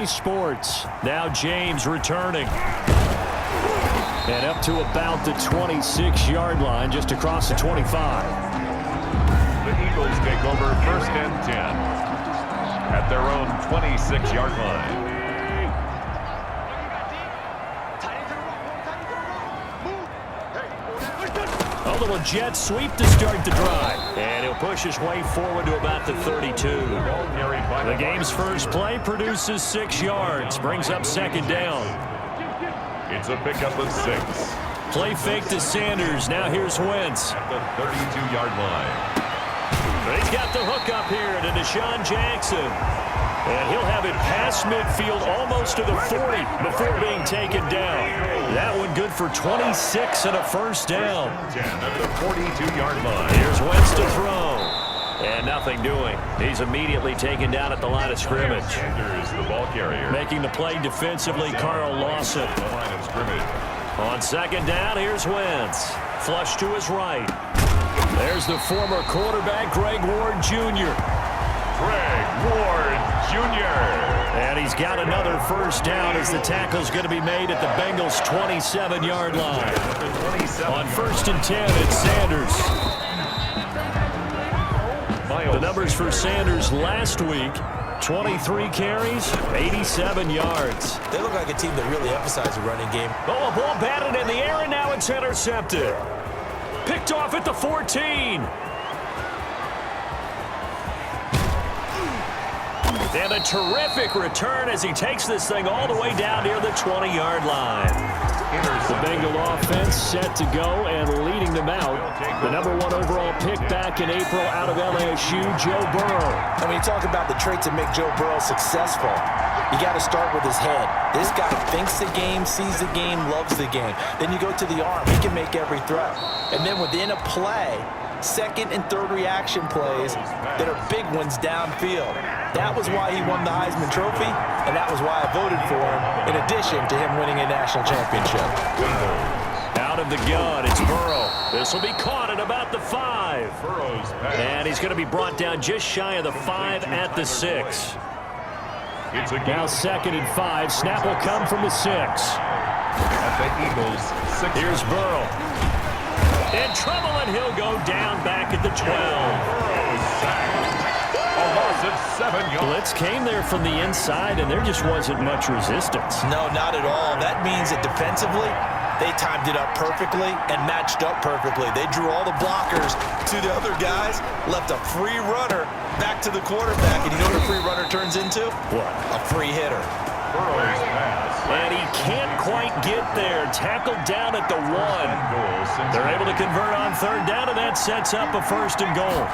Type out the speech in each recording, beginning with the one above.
Sports. Now James returning. And up to about the 26-yard line, just across the 25. The Eagles take over 1st and 10 at their own 26-yard line. A little jet sweep to start the drive. And he'll push his way forward to about the 32. The game's first play produces 6 yards. Brings up 2nd down. It's a pickup of 6. Play fake to Sanders. Now here's Wentz. At the 32-yard line. He's got the hook up here to Deshaun Jackson. And he'll have it past midfield almost to the 40 before being taken down. That one good for 26 and a 1st down. 10 at the 42-yard line. Here's Wentz to throw. And nothing doing. He's immediately taken down at the line of scrimmage. Sanders, the ball carrier. Making the play defensively, Carl Lawson. The line of scrimmage. On 2nd down, here's Wentz. Flush to his right. There's the former quarterback, Greg Ward Jr. Greg Ward Jr. And he's got another 1st down as the tackle's going to be made at the Bengals' 27-yard line. On 1st and 10, it's Sanders. The numbers for Sanders last week, 23 carries, 87 yards. They look like a team that really emphasizes the running game. Oh, a ball batted in the air, and now it's intercepted. Picked off at the 14. And a terrific return as he takes this thing all the way down near the 20-yard line. The Bengal offense set to go and leading them out. The #1 overall pick back in April out of LSU, Joe Burrow. And when you talk about the traits that make Joe Burrow successful, you got to start with his head. This guy thinks the game, sees the game, loves the game. Then you go to the arm. He can make every throw. And then within a play, 2nd and 3rd reaction plays that are big ones downfield. That was why he won the Heisman Trophy, and that was why I voted for him, in addition to him winning a national championship. Out of the gun, it's Burrow. This will be caught at about the 5. And he's going to be brought down just shy of the 5 at the 6. Now 2nd and 5. Snap will come from the 6. At the Eagles' 6. Here's Burrow. In trouble, and he'll go down back at the 12. A loss of 7 yards. Blitz came there from the inside, and there just wasn't much resistance. No, not at all. That means that defensively, they timed it up perfectly and matched up perfectly. They drew all the blockers to the other guys, left a free runner back to the quarterback, and you know what a free runner turns into? What? A free hitter. Burrow's pass. And he can't quite get there. Tackled down at the 1. They're able to convert on 3rd down, and that sets up a 1st and goal.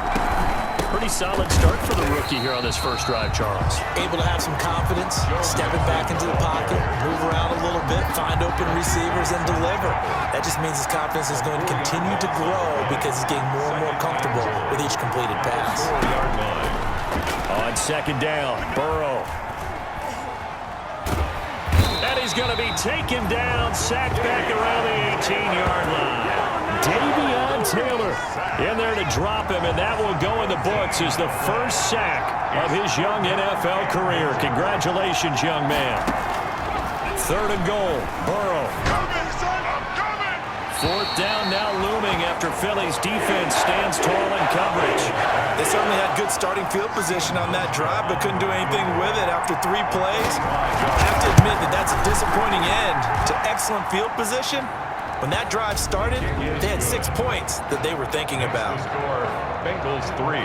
Pretty solid start for the rookie here on this first drive, Charles. Able to have some confidence, stepping back into the pocket, move around a little bit, find open receivers, and deliver. That just means his confidence is going to continue to grow because he's getting more and more comfortable with each completed pass. On 2nd down, Burrow. And he's going to be taken down, sacked back around the 18-yard line. Davion Taylor in there to drop him, and that will go in the books as the first sack of his young NFL career. Congratulations, young man. 3rd and goal, Burrow. 4th down now looming after Philly's defense stands tall in coverage. They certainly had good starting field position on that drive, but couldn't do anything with it after 3 plays. I have to admit that that's a disappointing end to excellent field position. When that drive started, they had 6 points that they were thinking about. Bengals 3.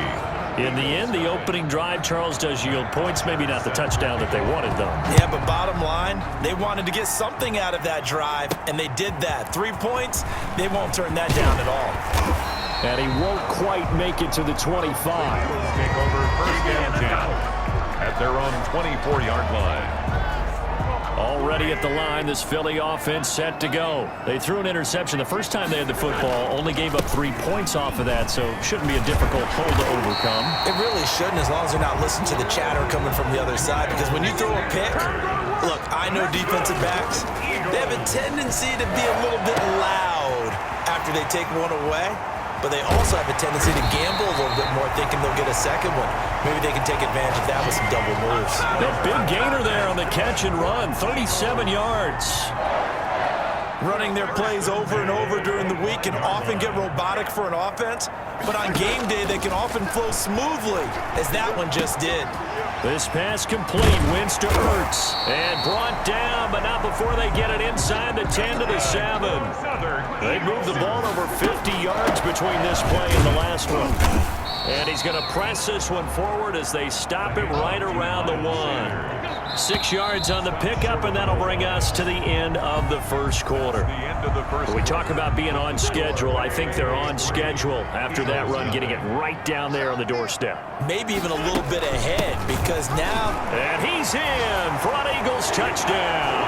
In the end, the opening drive, Charles, does yield points. Maybe not the touchdown that they wanted, though. Yeah, but bottom line, they wanted to get something out of that drive, and they did that. 3 points, they won't turn that down at all. And he won't quite make it to the 25. Take over 1st and 10 at their own 24-yard line. Already at the line, this Philly offense set to go. They threw an interception the first time they had the football, only gave up 3 points off of that, so shouldn't be a difficult hole to overcome. It really shouldn't, as long as they're not listening to the chatter coming from the other side, because when you throw a pick, look, I know defensive backs, they have a tendency to be a little bit loud after they take one away. but they also have a tendency to gamble a little bit more, thinking they'll get a second one. Maybe they can take advantage of that with some double moves. The big gainer there on the catch and run, 37 yards. Running their plays over and over during the week can often get robotic for an offense, but on game day they can often flow smoothly, as that one just did. This pass complete, wins to Ertz, and brought down, but not before they get it inside the 10 to the 7. They moved the ball over 50 yards between this play and the last one. And he's going to press this one forward as they stop it right around the 1. 6 yards on the pickup, and that'll bring us to the end of the first quarter. When we talk about being on schedule, I think they're on schedule after that run, getting it right down there on the doorstep. Maybe even a little bit ahead, because now... And he's in for an Eagles touchdown.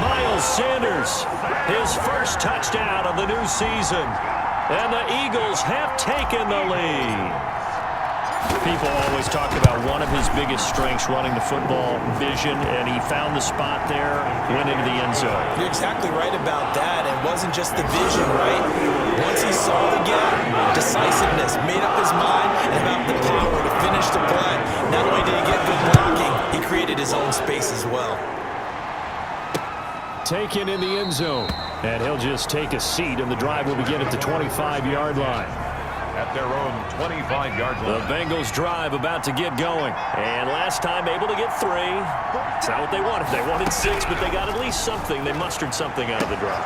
Miles Sanders, his first touchdown of the new season. And the Eagles have taken the lead. People always talk about one of his biggest strengths running the football, vision, and he found the spot there, went into the end zone. You're exactly right about that. It wasn't just the vision, right? Once he saw the gap, decisiveness, made up his mind, and about the power to finish the play. Not only did he get good blocking, he created his own space as well. Taken in the end zone, and he'll just take a seat, and the drive will begin at the 25-yard line. At their own 25-yard line. The Bengals drive about to get going. And last time able to get 3. It's not what they wanted. They wanted 6, but they got at least something. They mustered something out of the drive.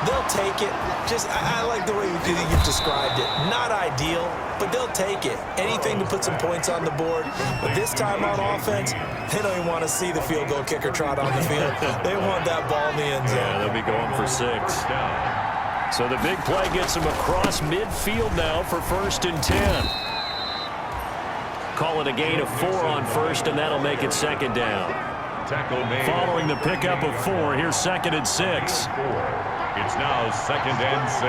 They'll take it. I like the way you've described it. Not ideal, but they'll take it. Anything to put some points on the board. But this time on offense, they don't even want to see the field goal kicker trot on the field. They want that ball in the end zone. Yeah, they'll be going for 6. So the big play gets them across midfield now for 1st and 10. Call it a gain of 4 on first, and that'll make it 2nd down. Following the pickup of 4, here's 2nd and 6. It's now 2nd and 6.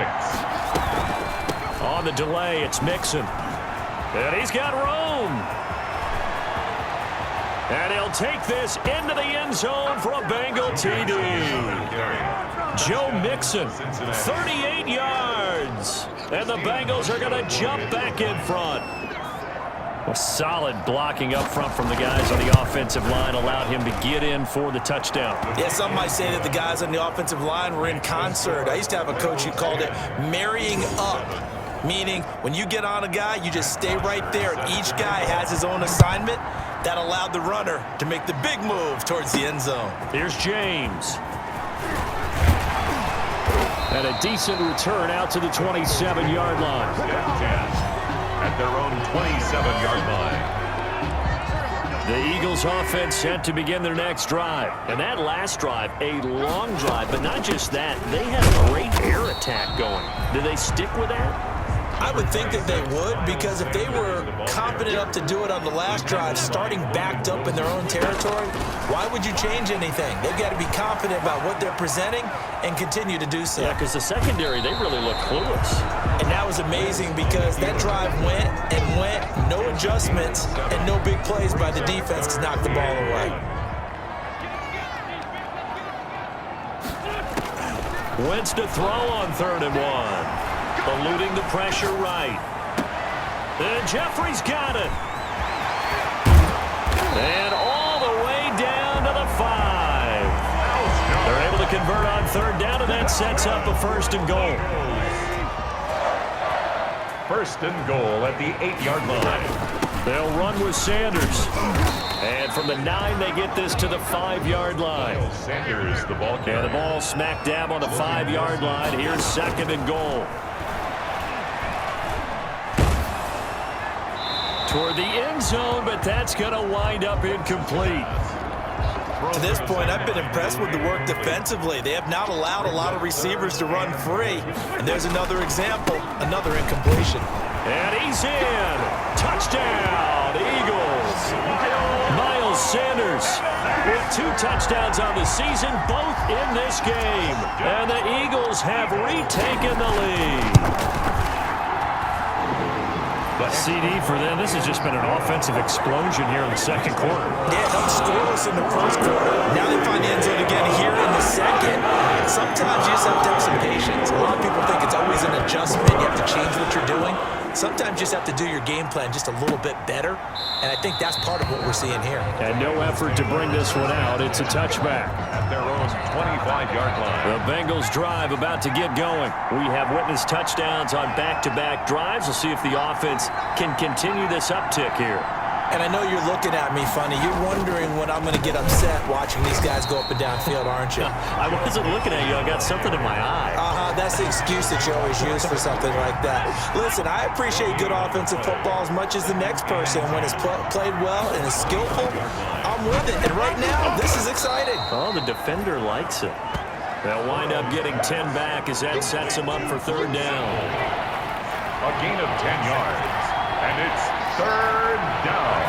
On the delay, it's Mixon. And he's got room. And he'll take this into the end zone for a Bengal TD. Joe Mixon, 38 yards. And the Bengals are going to jump back in front. A solid blocking up front from the guys on the offensive line allowed him to get in for the touchdown. Yeah, some might say that the guys on the offensive line were in concert. I used to have a coach who called it marrying up, meaning when you get on a guy, you just stay right there. Each guy has his own assignment. That allowed the runner to make the big move towards the end zone. Here's James. And a decent return out to the 27-yard line. At their own 27-yard line. The Eagles offense set to begin their next drive. And that last drive, a long drive, but not just that. They had a great air attack going. Do they stick with that? I would think that they would, because if they were competent enough to do it on the last drive, starting backed up in their own territory, why would you change anything? They've got to be confident about what they're presenting and continue to do so. Yeah, because the secondary, they really look clueless. And that was amazing because that drive went and went, no adjustments, and no big plays by the defense to knock the ball away. Wentz to throw on 3rd and 1. Eluding the pressure right. And Jeffrey's got it. And all the way down to the 5. They're able to convert on 3rd down, and that sets up a 1st and goal. 1st and goal at the 8-yard line. They'll run with Sanders. And from the 9, they get this to the 5-yard line. Sanders, the ball carrier. And the ball smack dab on the 5-yard line. Here's 2nd and goal. Toward the end zone, but that's going to wind up incomplete. To this point, I've been impressed with the work defensively. They have not allowed a lot of receivers to run free. And there's another example, another incompletion. And he's in. Touchdown, Eagles. Miles Sanders with 2 touchdowns on the season, both in this game. And the Eagles have retaken the lead. CD for them. This has just been an offensive explosion here in the second quarter. Yeah, no scoreless in the first quarter. Now they find the end zone again here in the second. Sometimes you just have to have some patience. A lot of people think it's always an adjustment. You have to change what you're doing. Sometimes you just have to do your game plan just a little bit better, and I think that's part of what we're seeing here. And no effort to bring this one out. It's a touchback. At their own 25-yard line. The Bengals drive about to get going. We have witnessed touchdowns on back-to-back drives. We'll see if the offense can continue this uptick here. And I know you're looking at me funny. You're wondering when I'm going to get upset watching these guys go up and down field, aren't you? I wasn't looking at you. I got something in my eye. That's the excuse that you always use for something like that. Listen, I appreciate good offensive football as much as the next person. When it's played well and is skillful, I'm with it. And right now, this is exciting. Oh, the defender likes it. They'll wind up getting 10 back as that sets them up for third down. A gain of 10 yards. And it's third down.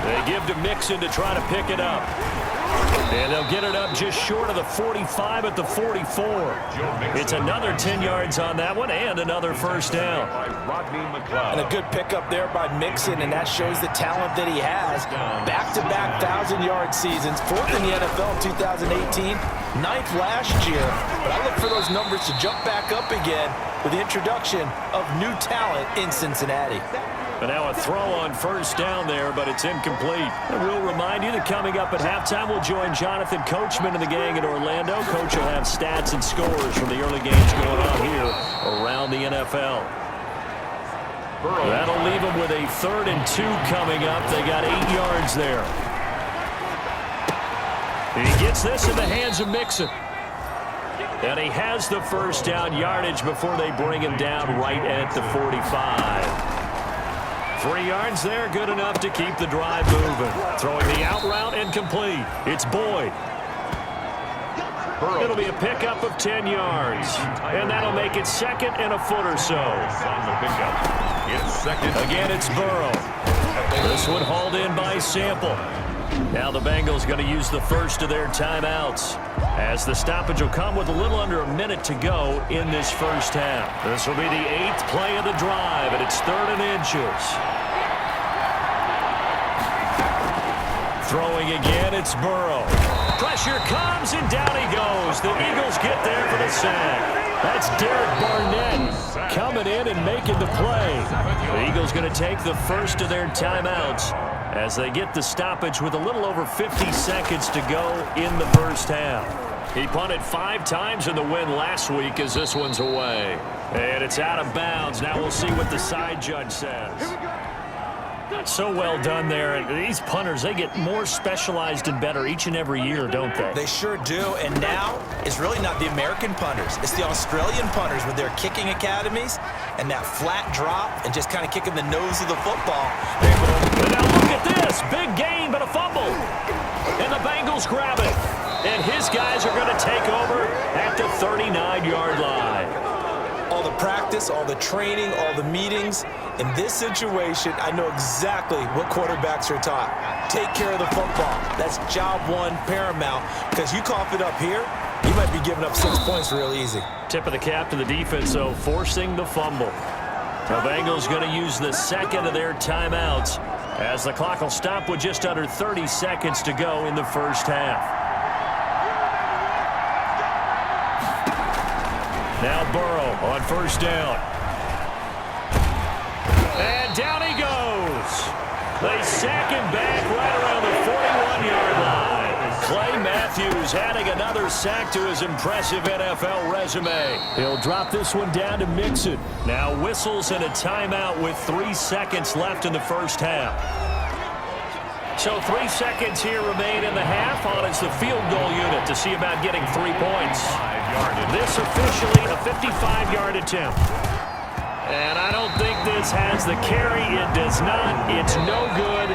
They give to Mixon to try to pick it up. And they'll get it up just short of the 45 at the 44. It's another 10 yards on that one and another first down. And a good pickup there by Mixon, and that shows the talent that he has. Back-to-back 1,000-yard seasons, fourth in the NFL in 2018, ninth last year. But I look for those numbers to jump back up again with the introduction of new talent in Cincinnati. But now a throw on first down there, but it's incomplete. And we'll remind you that coming up at halftime, we'll join Jonathan Coachman and the gang in Orlando. Coach will have stats and scores from the early games going on here around the NFL. That'll leave them with a 3rd and 2 coming up. They got 8 yards there. He gets this in the hands of Mixon. And he has the first down yardage before they bring him down right at the 45. 3 yards there, good enough to keep the drive moving. Throwing the out route and complete. It's Boyd. It'll be a pickup of 10 yards. And that'll make it 2nd and a foot or so. On the pickup. It's 2nd. Again, it's Burrow. This one hauled in by Sample. Now the Bengals going to use the first of their timeouts, as the stoppage will come with a little under a minute to go in this first half. This will be the 8th play of the drive, and it's 3rd and inches. Throwing again, it's Burrow. Pressure comes, and down he goes. The Eagles get there for the sack. That's Derek Barnett coming in and making the play. The Eagles going to take the first of their timeouts as they get the stoppage with a little over 50 seconds to go in the first half. He punted 5 times in the win last week as this one's away. And it's out of bounds. Now we'll see what the side judge says. So well done there. And these punters, they get more specialized and better each and every year, don't they? They sure do. And now it's really not the American punters. It's the Australian punters with their kicking academies and that flat drop and just kind of kicking the nose of the football. And now look at this. Big gain, but a fumble. And the Bengals grab it. And his guys are going to take over at the 39-yard line. All the practice, all the training, all the meetings. In this situation, I know exactly what quarterbacks are taught. Take care of the football. That's job one, paramount. Because you cough it up here, you might be giving up 6 points real easy. Tip of the cap to the defense, though, forcing the fumble. The Bengals going to use the 2nd of their timeouts as the clock will stop with just under 30 seconds to go in the first half. Now Burrow on first down. And down he goes. They sack him back right around the 41-yard line. Clay Matthews adding another sack to his impressive NFL resume. He'll drop this one down to Mixon. Now whistles and a timeout with 3 seconds left in the first half. So 3 seconds here remain in the half on as the field goal unit to see about getting 3 points. This officially a 55-yard attempt. And I don't think this has the carry. It does not. It's no good.